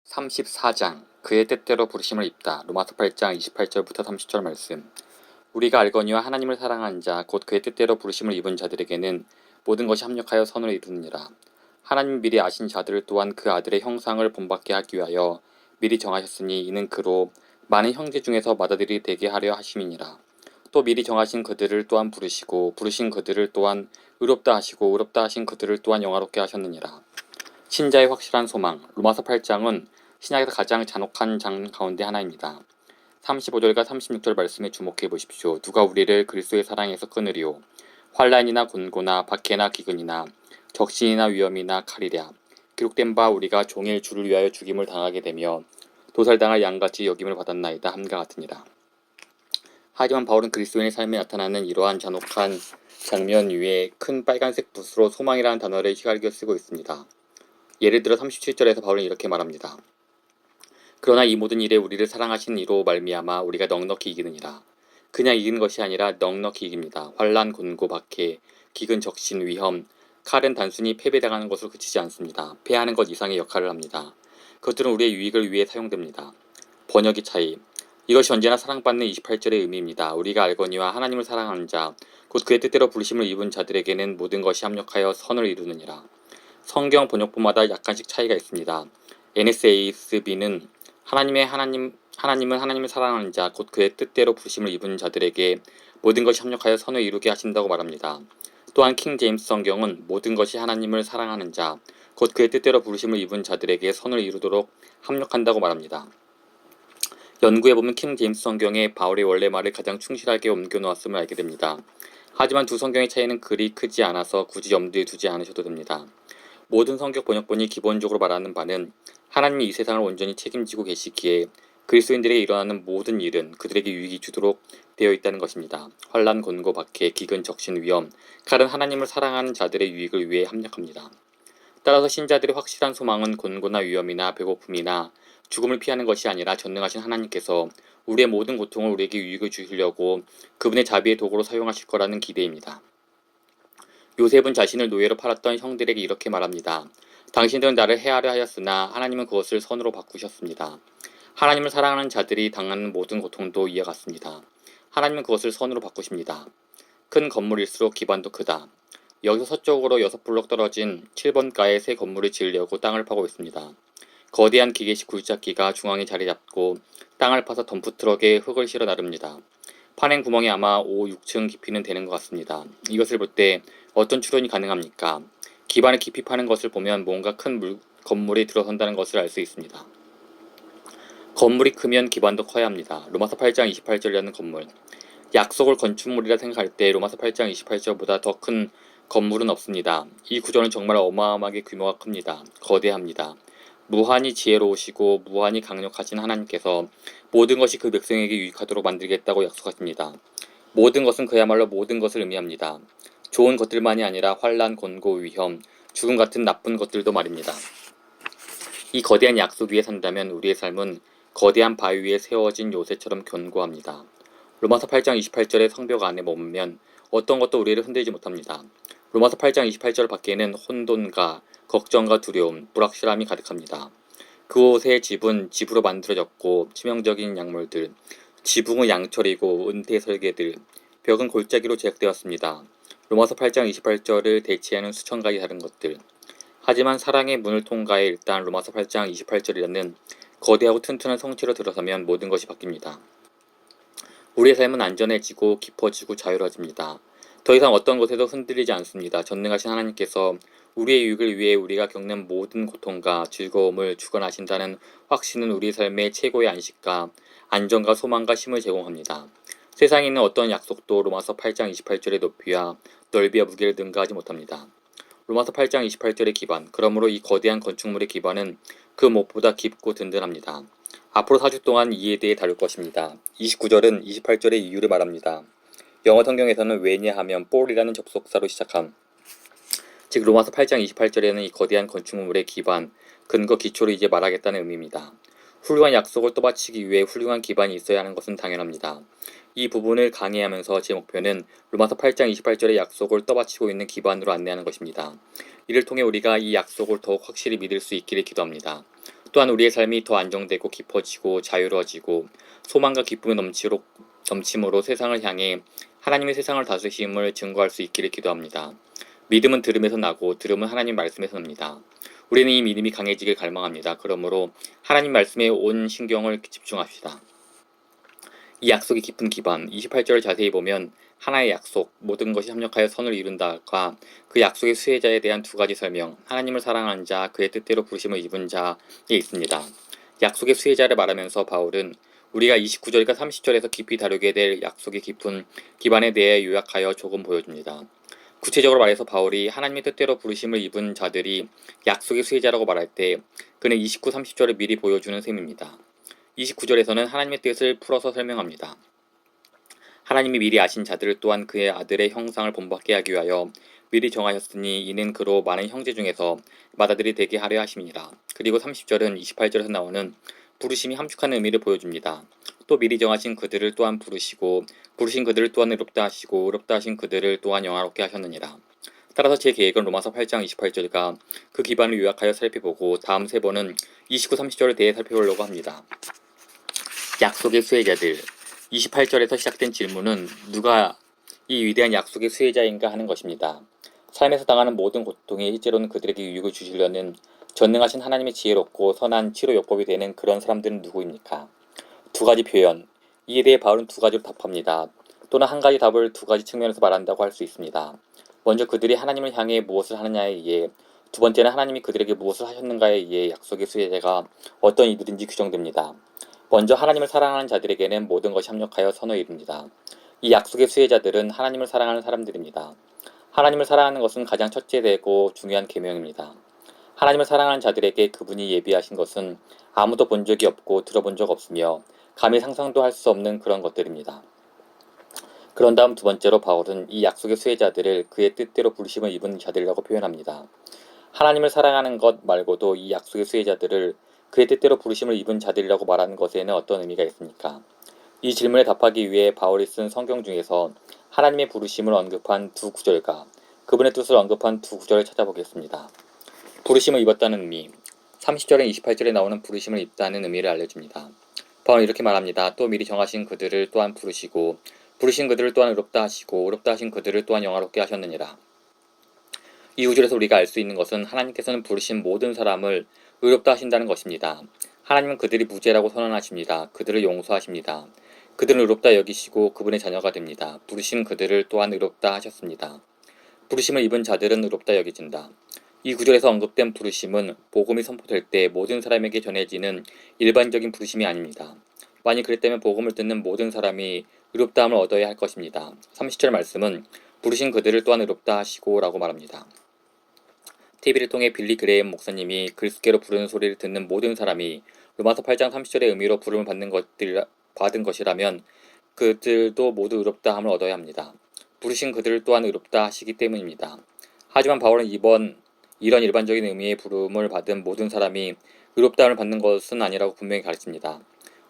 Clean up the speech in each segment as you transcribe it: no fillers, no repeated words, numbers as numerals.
34장 그의 뜻대로 부르심을 입다. 로마서 8장 28절부터 30절 말씀. 우리가 알거니와 하나님을 사랑하는 자 곧 그의 뜻대로 부르심을 입은 자들에게는 모든 것이 합력하여 선을 이루느니라. 하나님 미리 아신 자들을 또한 그 아들의 형상을 본받게 하기 위하여 미리 정하셨으니 이는 그로 많은 형제 중에서 맏아들이 되게 하려 하심이니라. 또 미리 정하신 그들을 또한 부르시고 부르신 그들을 또한 의롭다 하시고 의롭다 하신 그들을 또한 영화롭게 하셨느니라. 신자의 확실한 소망. 로마서 8장은 신약에서 가장 잔혹한 장 가운데 하나입니다. 35절과 36절 말씀에 주목해 보십시오. 누가 우리를 그리스도의 사랑에서 끊으리요. 환난이나 곤고나 박해나 기근이나 적신이나 위험이나 칼이랴. 기록된 바 우리가 종일 주를 위하여 죽임을 당하게 되며 도살당할 양같이 여김을 받았나이다 함과 같으니라. 하지만 바울은 그리스도인의 삶에 나타나는 이러한 잔혹한 장면 위에 큰 빨간색 붓으로 소망이라는 단어를 휘갈겨 쓰고 있습니다. 예를 들어 37절에서 바울은 이렇게 말합니다. 그러나 이 모든 일에 우리를 사랑하신 이로 말미암아 우리가 넉넉히 이기느니라. 그냥 이기는 것이 아니라 넉넉히 이깁니다. 환난, 곤고, 박해, 기근, 적신, 위험, 칼은 단순히 패배당하는 것으로 그치지 않습니다. 패하는 것 이상의 역할을 합니다. 그것들은 우리의 유익을 위해 사용됩니다. 번역의 차이. 이것이 언제나 사랑받는 28절의 의미입니다. 우리가 알거니와 하나님을 사랑하는 자, 곧 그의 뜻대로 부르심을 입은 자들에게는 모든 것이 합력하여 선을 이루느니라. 성경 번역본마다 약간씩 차이가 있습니다. NSASB는 하나님은 하나님을 사랑하는 자, 곧 그의 뜻대로 부르심을 입은 자들에게 모든 것이 합력하여 선을 이루게 하신다고 말합니다. 또한 킹 제임스 성경은 모든 것이 하나님을 사랑하는 자, 곧 그의 뜻대로 부르심을 입은 자들에게 선을 이루도록 합력한다고 말합니다. 연구해보면 킹 제임스 성경에 바울의 원래 말을 가장 충실하게 옮겨놓았음을 알게 됩니다. 하지만 두 성경의 차이는 그리 크지 않아서 굳이 염두에 두지 않으셔도 됩니다. 모든 성경 번역본이 기본적으로 말하는 바는 하나님이 이 세상을 온전히 책임지고 계시기에 그리스도인들에게 일어나는 모든 일은 그들에게 유익이 주도록 되어 있다는 것입니다. 환난, 곤고, 박해, 기근, 적신, 위험, 칼은 하나님을 사랑하는 자들의 유익을 위해 합력합니다. 따라서 신자들의 확실한 소망은 곤고나 위험이나 배고픔이나 죽음을 피하는 것이 아니라 전능하신 하나님께서 우리의 모든 고통을 우리에게 유익을 주시려고 그분의 자비의 도구로 사용하실 거라는 기대입니다. 요셉은 자신을 노예로 팔았던 형들에게 이렇게 말합니다. 당신들은 나를 해하려 하였으나 하나님은 그것을 선으로 바꾸셨습니다. 하나님을 사랑하는 자들이 당하는 모든 고통도 이와 같습니다. 하나님은 그것을 선으로 바꾸십니다. 큰 건물일수록 기반도 크다. 여기서 서쪽으로 6블록 떨어진 7번가에 새 건물을 지으려고 땅을 파고 있습니다. 거대한 기계식 굴착기가 중앙에 자리 잡고 땅을 파서 덤프트럭에 흙을 실어 나릅니다. 파낸 구멍이 아마 5, 6층 깊이는 되는 것 같습니다. 이것을 볼 때 어떤 추론이 가능합니까? 기반을 깊이 파는 것을 보면 뭔가 큰 건물이 들어선다는 것을 알 수 있습니다. 건물이 크면 기반도 커야 합니다. 로마서 8장 28절이라는 건물. 약속을 건축물이라 생각할 때 로마서 8장 28절보다 더 큰 건물은 없습니다. 이 구조는 정말 어마어마하게 규모가 큽니다. 거대합니다. 무한히 지혜로우시고 무한히 강력하신 하나님께서 모든 것이 그 백성에게 유익하도록 만들겠다고 약속하십니다. 모든 것은 그야말로 모든 것을 의미합니다. 좋은 것들만이 아니라 환난, 곤고, 위험, 죽음 같은 나쁜 것들도 말입니다. 이 거대한 약속 위에 산다면 우리의 삶은 거대한 바위 위에 세워진 요새처럼 견고합니다. 로마서 8장 28절의 성벽 안에 머물면 어떤 것도 우리를 흔들지 못합니다. 로마서 8장 28절 밖에는 혼돈과 걱정과 두려움, 불확실함이 가득합니다. 그곳의 집은 집으로 만들어졌고 치명적인 약물들, 지붕은 양철이고 은퇴 설계들, 벽은 골짜기로 제작되었습니다. 로마서 8장 28절을 대체하는 수천 가지 다른 것들. 하지만 사랑의 문을 통과해 일단 로마서 8장 28절이라는 거대하고 튼튼한 성체로 들어서면 모든 것이 바뀝니다. 우리의 삶은 안전해지고 깊어지고 자유로워집니다. 더 이상 어떤 것에도 흔들리지 않습니다. 전능하신 하나님께서 우리의 유익을 위해 우리가 겪는 모든 고통과 즐거움을 주관하신다는 확신은 우리 삶의 최고의 안식과 안정과 소망과 힘을 제공합니다. 세상에 있는 어떤 약속도 로마서 8장 28절의 높이와 넓이와 무게를 능가하지 못합니다. 로마서 8장 28절의 기반, 그러므로 이 거대한 건축물의 기반은 그 무엇보다 깊고 든든합니다. 앞으로 4주 동안 이에 대해 다룰 것입니다. 29절은 28절의 이유를 말합니다. 영어 성경에서는 왜냐하면 볼이라는 접속사로 시작함. 즉 로마서 8장 28절에는 이 거대한 건축물의 기반, 근거, 기초를 이제 말하겠다는 의미입니다. 훌륭한 약속을 떠받치기 위해 훌륭한 기반이 있어야 하는 것은 당연합니다. 이 부분을 강의하면서 제 목표는 로마서 8장 28절의 약속을 떠받치고 있는 기반으로 안내하는 것입니다. 이를 통해 우리가 이 약속을 더욱 확실히 믿을 수 있기를 기도합니다. 또한 우리의 삶이 더 안정되고 깊어지고 자유로워지고 소망과 기쁨이 넘침으로 세상을 향해 하나님의 세상을 다스리심을 증거할 수 있기를 기도합니다. 믿음은 들음에서 나고 들음은 하나님 말씀에서 납니다. 우리는 이 믿음이 강해지길 갈망합니다. 그러므로 하나님 말씀에 온 신경을 집중합시다. 이 약속의 깊은 기반, 28절을 자세히 보면 하나의 약속, 모든 것이 협력하여 선을 이룬다가 그 약속의 수혜자에 대한 두 가지 설명, 하나님을 사랑하는 자, 그의 뜻대로 부르심을 입은 자에 있습니다. 약속의 수혜자를 말하면서 바울은 우리가 29절과 30절에서 깊이 다루게 될 약속의 깊은 기반에 대해 요약하여 조금 보여줍니다. 구체적으로 말해서 바울이 하나님의 뜻대로 부르심을 입은 자들이 약속의 수혜자라고 말할 때 그는 29, 30절을 미리 보여주는 셈입니다. 29절에서는 하나님의 뜻을 풀어서 설명합니다. 하나님이 미리 아신 자들을 또한 그의 아들의 형상을 본받게 하기 위하여 미리 정하셨으니 이는 그로 많은 형제 중에서 맏아들이 되게 하려 하심이니라. 그리고 30절은 28절에서 나오는 부르심이 함축하는 의미를 보여줍니다. 또 미리 정하신 그들을 또한 부르시고 부르신 그들을 또한 의롭다 하시고 의롭다 하신 그들을 또한 영화롭게 하셨느니라. 따라서 제 계획은 로마서 8장 28절과 그 기반을 요약하여 살펴보고 다음 세 번은 29, 30절에 대해 살펴보려고 합니다. 약속의 수혜자들. 28절에서 시작된 질문은 누가 이 위대한 약속의 수혜자인가 하는 것입니다. 삶에서 당하는 모든 고통이 실제로는 그들에게 유익을 주시려는 전능하신 하나님의 지혜롭고 선한 치료 요법이 되는 그런 사람들은 누구입니까? 두 가지 표현. 이에 대해 바울은 두 가지로 답합니다. 또는 한 가지 답을 두 가지 측면에서 말한다고 할 수 있습니다. 먼저 그들이 하나님을 향해 무엇을 하느냐에 의해, 두 번째는 하나님이 그들에게 무엇을 하셨는가에 의해 약속의 수혜자가 어떤 이들인지 규정됩니다. 먼저 하나님을 사랑하는 자들에게는 모든 것이 협력하여 선을 이룹니다. 이 약속의 수혜자들은 하나님을 사랑하는 사람들입니다. 하나님을 사랑하는 것은 가장 첫째되고 중요한 계명입니다. 하나님을 사랑하는 자들에게 그분이 예비하신 것은 아무도 본 적이 없고 들어본 적 없으며 감히 상상도 할 수 없는 그런 것들입니다. 그런 다음 두 번째로 바울은 이 약속의 수혜자들을 그의 뜻대로 부르심을 입은 자들이라고 표현합니다. 하나님을 사랑하는 것 말고도 이 약속의 수혜자들을 그의 뜻대로 부르심을 입은 자들이라고 말하는 것에는 어떤 의미가 있습니까? 이 질문에 답하기 위해 바울이 쓴 성경 중에서 하나님의 부르심을 언급한 두 구절과 그분의 뜻을 언급한 두 구절을 찾아보겠습니다. 부르심을 입었다는 의미. 30절에 28절에 나오는 부르심을 입다는 의미를 알려줍니다. 바울은 이렇게 말합니다. 또 미리 정하신 그들을 또한 부르시고 부르신 그들을 또한 의롭다 하시고 의롭다 하신 그들을 또한 영화롭게 하셨느니라. 이 구절에서 우리가 알 수 있는 것은 하나님께서는 부르신 모든 사람을 의롭다 하신다는 것입니다. 하나님은 그들이 무죄라고 선언하십니다. 그들을 용서하십니다. 그들은 의롭다 여기시고 그분의 자녀가 됩니다. 부르신 그들을 또한 의롭다 하셨습니다. 부르심을 입은 자들은 의롭다 여겨진다. 이 구절에서 언급된 부르심은 복음이 선포될 때 모든 사람에게 전해지는 일반적인 부르심이 아닙니다. 만일 그랬다면 복음을 듣는 모든 사람이 의롭다함을 얻어야 할 것입니다. 30절 말씀은 부르신 그들을 또한 의롭다 하시고 라고 말합니다. TV를 통해 빌리 그레이엄 목사님이 그리스도께로 부르는 소리를 듣는 모든 사람이 로마서 8장 30절의 의미로 부름을 받은 것이라면 그들도 모두 의롭다함을 얻어야 합니다. 부르신 그들을 또한 의롭다 하시기 때문입니다. 하지만 바울은 이런 일반적인 의미의 부름을 받은 모든 사람이 의롭다함을 받는 것은 아니라고 분명히 가르칩니다.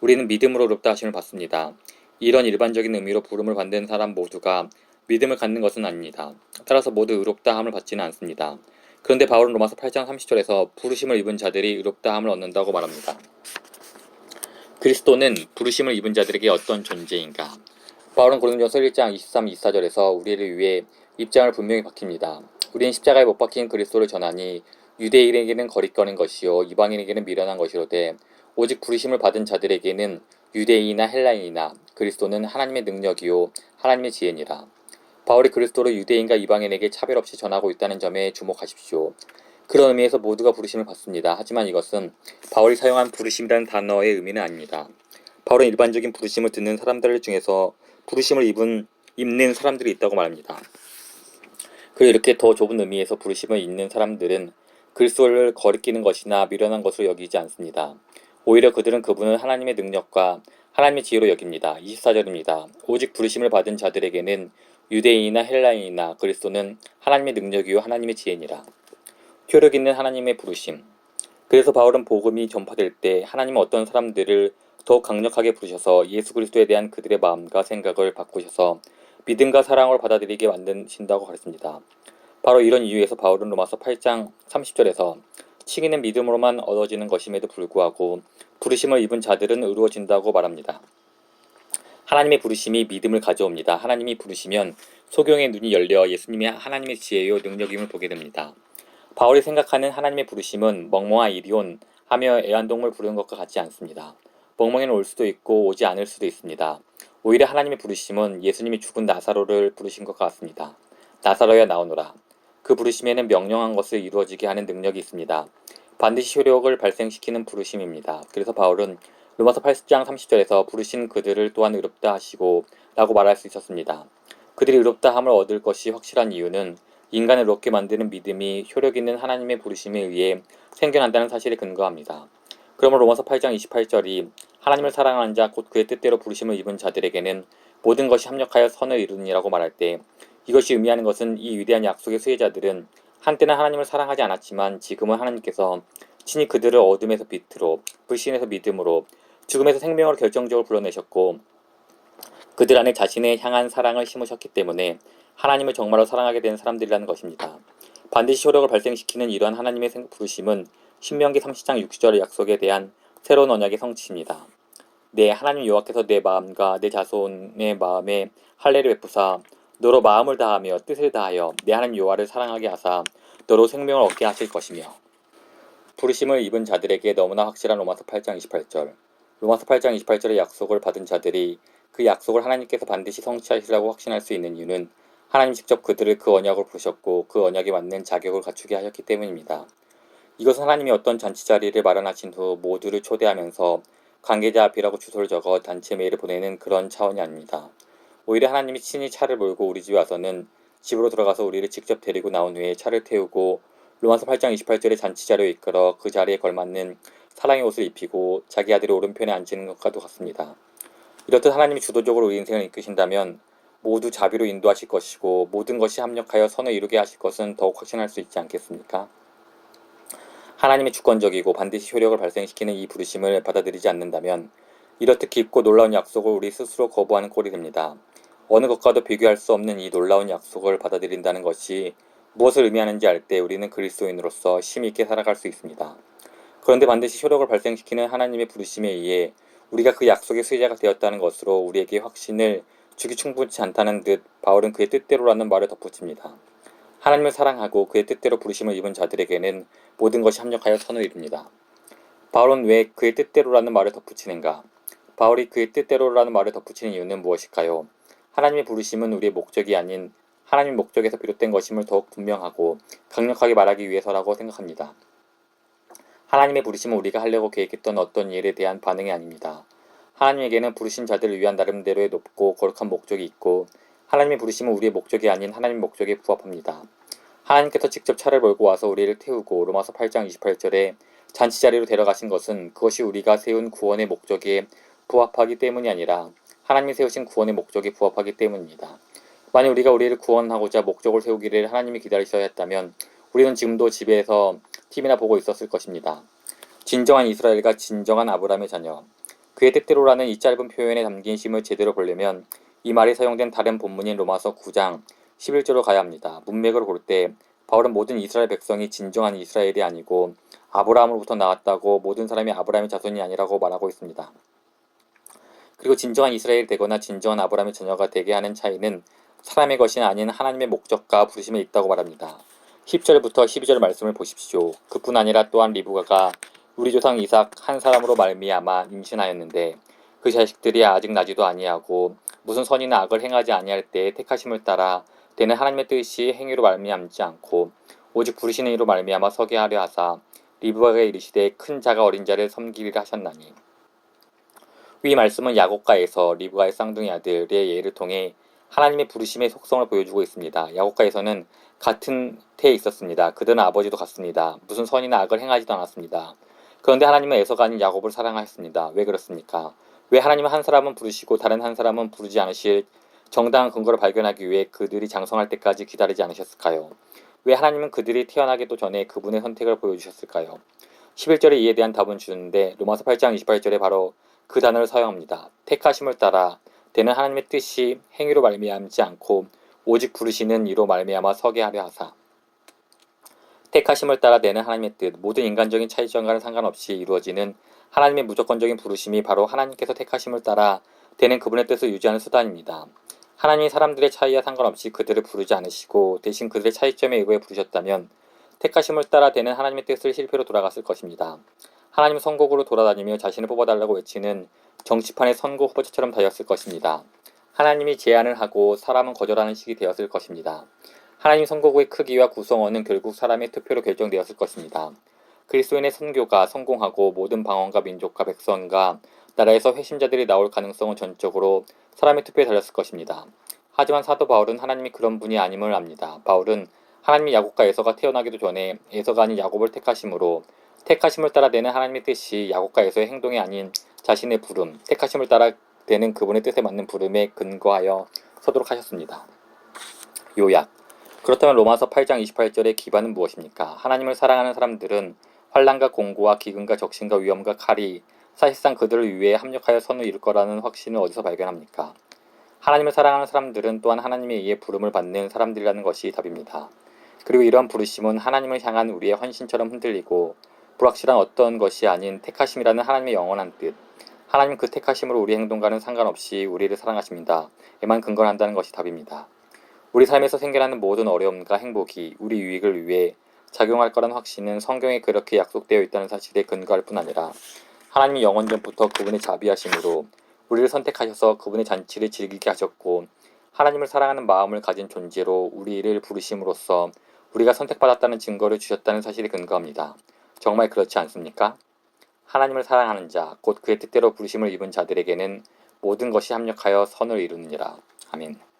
우리는 믿음으로 의롭다 하심을 받습니다. 이런 일반적인 의미로 부름을 받는 사람 모두가 믿음을 갖는 것은 아닙니다. 따라서 모두 의롭다함을 받지는 않습니다. 그런데 바울은 로마서 8장 30절에서 부르심을 입은 자들이 의롭다함을 얻는다고 말합니다. 그리스도는 부르심을 입은 자들에게 어떤 존재인가? 바울은 고린도전서 1장 23, 24절에서 우리를 위해 입장을 분명히 밝힙니다. 우리는 십자가에 못 박힌 그리스도를 전하니 유대인에게는 거리끼는 것이요 이방인에게는 미련한 것이로되 오직 부르심을 받은 자들에게는 유대인이나 헬라인이나 그리스도는 하나님의 능력이요 하나님의 지혜니라. 바울이 그리스도를 유대인과 이방인에게 차별 없이 전하고 있다는 점에 주목하십시오. 그런 의미에서 모두가 부르심을 받습니다. 하지만 이것은 바울이 사용한 부르심이라는 단어의 의미는 아닙니다. 바울은 일반적인 부르심을 듣는 사람들 중에서 부르심을 입는 사람들이 있다고 말합니다. 그리고 이렇게 더 좁은 의미에서 부르심을 입는 사람들은 그리스도를 거리끼는 것이나 미련한 것으로 여기지 않습니다. 오히려 그들은 그분을 하나님의 능력과 하나님의 지혜로 여깁니다. 24절입니다. 오직 부르심을 받은 자들에게는 유대인이나 헬라인이나 그리스도는 하나님의 능력이요 하나님의 지혜니라. 효력 있는 하나님의 부르심. 그래서 바울은 복음이 전파될 때 하나님은 어떤 사람들을 더욱 강력하게 부르셔서 예수 그리스도에 대한 그들의 마음과 생각을 바꾸셔서 믿음과 사랑을 받아들이게 만드신다고 가르칩니다. 바로 이런 이유에서 바울은 로마서 8장 30절에서 칭의는 믿음으로만 얻어지는 것임에도 불구하고 부르심을 입은 자들은 의로워진다고 말합니다. 하나님의 부르심이 믿음을 가져옵니다. 하나님이 부르시면 소경의 눈이 열려 예수님이 하나님의 지혜요 능력임을 보게 됩니다. 바울이 생각하는 하나님의 부르심은 멍멍아 이리온 하며 애완동물 부르는 것과 같지 않습니다. 멍멍이는 올 수도 있고 오지 않을 수도 있습니다. 오히려 하나님의 부르심은 예수님이 죽은 나사로를 부르신 것 같습니다. 나사로야 나오너라. 그 부르심에는 명령한 것을 이루어지게 하는 능력이 있습니다. 반드시 효력을 발생시키는 부르심입니다. 그래서 바울은 로마서 8장 30절에서 부르신 그들을 또한 의롭다 하시고 라고 말할 수 있었습니다. 그들이 의롭다 함을 얻을 것이 확실한 이유는 인간을 의롭게 만드는 믿음이 효력 있는 하나님의 부르심에 의해 생겨난다는 사실에 근거합니다. 그러므로 로마서 8장 28절이 하나님을 사랑하는 자 곧 그의 뜻대로 부르심을 입은 자들에게는 모든 것이 합력하여 선을 이루느니라고 말할 때 이것이 의미하는 것은 이 위대한 약속의 수혜자들은 한때는 하나님을 사랑하지 않았지만 지금은 하나님께서 친히 그들을 어둠에서 빛으로 불신에서 믿음으로 죽음에서 생명으로 결정적으로 불러내셨고 그들 안에 자신의 향한 사랑을 심으셨기 때문에 하나님을 정말로 사랑하게 된 사람들이라는 것입니다. 반드시 효력을 발생시키는 이러한 하나님의 부르심은 신명기 30장 6절의 약속에 대한 새로운 언약의 성취입니다. 네, 하나님 여호와께서 내 마음과 내 자손의 마음에 할례를 베푸사 너로 마음을 다하며 뜻을 다하여 내 하나님 여호와를 사랑하게 하사 너로 생명을 얻게 하실 것이며 부르심을 입은 자들에게 너무나 확실한 로마서 8장 28절 로마서 8장 28절의 약속을 받은 자들이 그 약속을 하나님께서 반드시 성취하시라고 확신할 수 있는 이유는 하나님 직접 그들을 그 언약으로 부르셨고 그 언약에 맞는 자격을 갖추게 하셨기 때문입니다. 이것은 하나님이 어떤 잔치 자리를 마련하신 후 모두를 초대하면서 관계자 앞이라고 주소를 적어 단체 메일을 보내는 그런 차원이 아닙니다. 오히려 하나님이 친히 차를 몰고 우리 집에 와서는 집으로 들어가서 우리를 직접 데리고 나온 후에 차를 태우고 로마서 8장 28절의 잔치 자리에 이끌어 그 자리에 걸맞는 사랑의 옷을 입히고 자기 아들의 오른편에 앉히는 것과도 같습니다. 이렇듯 하나님이 주도적으로 우리 인생을 이끄신다면 모두 자비로 인도하실 것이고 모든 것이 합력하여 선을 이루게 하실 것은 더욱 확신할 수 있지 않겠습니까? 하나님의 주권적이고 반드시 효력을 발생시키는 이 부르심을 받아들이지 않는다면 이렇듯 깊고 놀라운 약속을 우리 스스로 거부하는 꼴이 됩니다. 어느 것과도 비교할 수 없는 이 놀라운 약속을 받아들인다는 것이 무엇을 의미하는지 알 때 우리는 그리스도인으로서 힘 있게 살아갈 수 있습니다. 그런데 반드시 효력을 발생시키는 하나님의 부르심에 의해 우리가 그 약속의 수혜자가 되었다는 것으로 우리에게 확신을 주기 충분치 않다는 듯 바울은 그의 뜻대로라는 말을 덧붙입니다. 하나님을 사랑하고 그의 뜻대로 부르심을 입은 자들에게는 모든 것이 합력하여 선을 이룹니다. 바울은 왜 그의 뜻대로라는 말을 덧붙이는가? 바울이 그의 뜻대로라는 말을 덧붙이는 이유는 무엇일까요? 하나님의 부르심은 우리의 목적이 아닌 하나님의 목적에서 비롯된 것임을 더욱 분명하고 강력하게 말하기 위해서라고 생각합니다. 하나님의 부르심은 우리가 하려고 계획했던 어떤 일에 대한 반응이 아닙니다. 하나님에게는 부르신 자들을 위한 나름대로의 높고 거룩한 목적이 있고 하나님의 부르심은 우리의 목적이 아닌 하나님의 목적에 부합합니다. 하나님께서 직접 차를 몰고 와서 우리를 태우고 로마서 8장 28절에 잔치 자리로 데려가신 것은 그것이 우리가 세운 구원의 목적에 부합하기 때문이 아니라 하나님이 세우신 구원의 목적에 부합하기 때문입니다. 만약 우리가 우리를 구원하고자 목적을 세우기를 하나님이 기다리셔야 했다면 우리는 지금도 집에서 TV나 보고 있었을 것입니다. 진정한 이스라엘과 진정한 아브라함의 자녀. 그의 뜻대로라는 이 짧은 표현에 담긴 심을 제대로 보려면 이 말이 사용된 다른 본문인 로마서 9장 11절로 가야 합니다. 문맥으로 볼 때 바울은 모든 이스라엘 백성이 진정한 이스라엘이 아니고 아브라함으로부터 나왔다고 모든 사람이 아브라함의 자손이 아니라고 말하고 있습니다. 그리고 진정한 이스라엘이 되거나 진정한 아브라함의 자녀가 되게 하는 차이는 사람의 것이 아닌 하나님의 목적과 부르심에 있다고 말합니다. 10절부터 12절 말씀을 보십시오. 그뿐 아니라 또한 리브가가 우리 조상 이삭 한 사람으로 말미암아 임신하였는데 그 자식들이 아직 나지도 아니하고 무슨 선이나 악을 행하지 아니할 때에 택하심을 따라 되는 하나님의 뜻이 행위로 말미암지 않고 오직 부르시는 이로 말미암아 서게 하려 하사 리브가가 이르시되 큰 자가 어린 자를 섬기리라 하셨나니. 이 말씀은 야곱과 에서 리브가의 쌍둥이 아들의 예를 통해 하나님의 부르심의 속성을 보여주고 있습니다. 야곱과에서는 같은 태에 있었습니다. 그들은 아버지도 같습니다. 무슨 선이나 악을 행하지도 않았습니다. 그런데 하나님은 에서가 아닌 야곱을 사랑하였습니다. 왜 그렇습니까? 왜 하나님은 한 사람은 부르시고 다른 한 사람은 부르지 않으실 정당한 근거를 발견하기 위해 그들이 장성할 때까지 기다리지 않으셨을까요? 왜 하나님은 그들이 태어나기도 전에 그분의 선택을 보여주셨을까요? 11절에 이에 대한 답은 주는데 로마서 8장 28절에 바로 그 단어를 사용합니다. 택하심을 따라 되는 하나님의 뜻이 행위로 말미암지 않고 오직 부르시는 이로 말미암아 서게 하려 하사. 택하심을 따라 내는 하나님의 뜻, 모든 인간적인 차이점과는 상관없이 이루어지는 하나님의 무조건적인 부르심이 바로 하나님께서 택하심을 따라 되는 그분의 뜻을 유지하는 수단입니다. 하나님이 사람들의 차이와 상관없이 그들을 부르지 않으시고 대신 그들의 차이점에 의거해 부르셨다면 택하심을 따라 되는 하나님의 뜻을 실패로 돌아갔을 것입니다. 하나님 선곡으로 돌아다니며 자신을 뽑아달라고 외치는 정치판의 선거 후보자처럼 되었을 것입니다. 하나님이 제안을 하고 사람은 거절하는 식이 되었을 것입니다. 하나님 선거구의 크기와 구성원은 결국 사람의 투표로 결정되었을 것입니다. 그리스도인의 선교가 성공하고 모든 방언과 민족과 백성과 나라에서 회심자들이 나올 가능성은 전적으로 사람의 투표에 달렸을 것입니다. 하지만 사도 바울은 하나님이 그런 분이 아님을 압니다. 바울은 하나님이 야곱과 에서가 태어나기도 전에 에서가 아닌 야곱을 택하심으로 택하심을 따라 되는 하나님의 뜻이 야곱과 에서의 행동이 아닌 자신의 부름, 택하심을 따라 되는 그분의 뜻에 맞는 부름에 근거하여 서도록 하셨습니다. 요약. 그렇다면 로마서 8장 28절의 기반은 무엇입니까? 하나님을 사랑하는 사람들은 환난과 공고와 기근과 적신과 위험과 칼이 사실상 그들을 위해 합력하여 선을 이룰 거라는 확신을 어디서 발견합니까? 하나님을 사랑하는 사람들은 또한 하나님에 의해 부름을 받는 사람들이라는 것이 답입니다. 그리고 이러한 부르심은 하나님을 향한 우리의 헌신처럼 흔들리고 불확실한 어떤 것이 아닌 택하심이라는 하나님의 영원한 뜻, 하나님 그 택하심으로 우리 행동과는 상관없이 우리를 사랑하십니다. 에만 근거한다는 것이 답입니다. 우리 삶에서 생겨나는 모든 어려움과 행복이 우리 유익을 위해 작용할 거란 확신은 성경에 그렇게 약속되어 있다는 사실에 근거할 뿐 아니라 하나님이 영원전부터 그분의 자비하심으로 우리를 선택하셔서 그분의 잔치를 즐기게 하셨고 하나님을 사랑하는 마음을 가진 존재로 우리를 부르심으로써 우리가 선택받았다는 증거를 주셨다는 사실에 근거합니다. 정말 그렇지 않습니까? 하나님을 사랑하는 자, 곧 그의 뜻대로 부르심을 입은 자들에게는 모든 것이 합력하여 선을 이루느니라. 아멘.